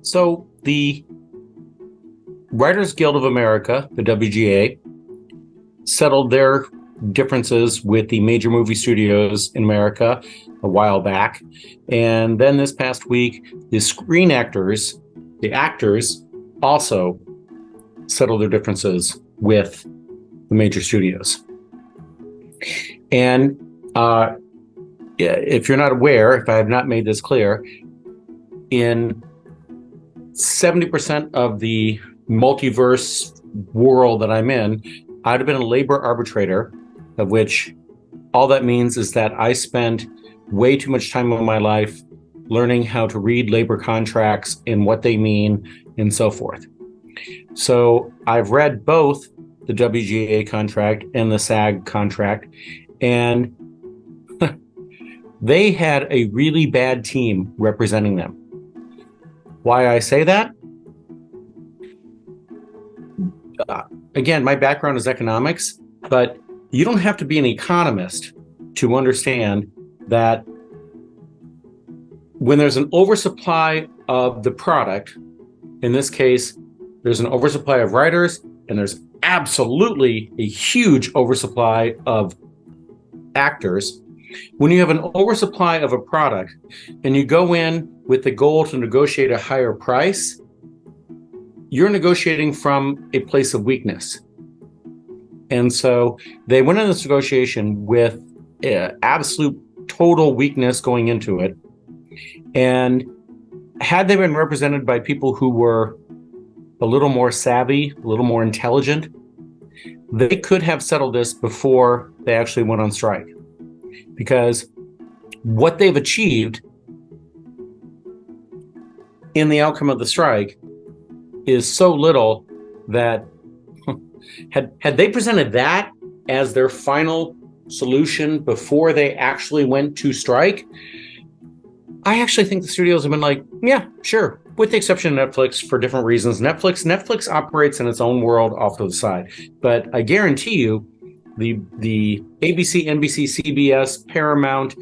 So the Writers Guild of America, the WGA, settled their differences with the major movie studios in America a while back. And then this past week, the screen actors, the actors, also settled their differences with the major studios. And if you're not aware, if I have not made this clear, in 70% of the multiverse world that I'm in, I'd have been a labor arbitrator, of which all that means is that I spent way too much time of my life learning how to read labor contracts and what they mean and so forth. So I've read both the WGA contract and the SAG contract, and they had a really bad team representing them. Why I say that? Again, my background is economics, but you don't have to be an economist to understand that when there's an oversupply of the product, in this case, there's an oversupply of writers, and there's absolutely a huge oversupply of actors. When you have an oversupply of a product and you go in with the goal to negotiate a higher price, you're negotiating from a place of weakness. And so they went in this negotiation with absolute total weakness going into it. And had they been represented by people who were a little more savvy, a little more intelligent, they could have settled this before they actually went on strike. Because what they've achieved in the outcome of the strike is so little that had they presented that as their final solution before they actually went to strike, I actually think the studios have been like, yeah, sure, with the exception of Netflix for different reasons. Netflix operates in its own world off to the side. But I guarantee you, the ABC, NBC, CBS, Paramount,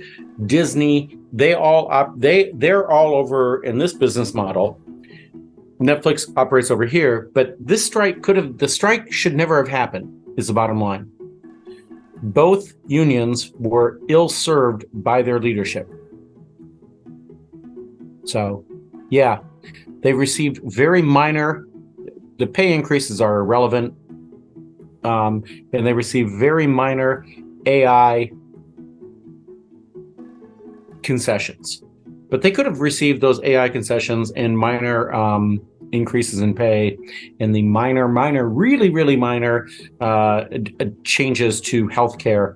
Disney, they're all over in this business model. Netflix operates over here, but the strike should never have happened, is the bottom line. Both unions were ill-served by their leadership. So, yeah, they received very minor, the pay increases are irrelevant, and they received very minor AI concessions. But they could have received those AI concessions and minor increases in pay and the really minor changes to healthcare.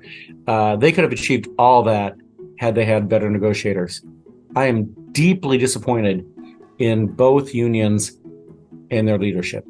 They could have achieved all that had they had better negotiators. I am deeply disappointed in both unions and their leadership.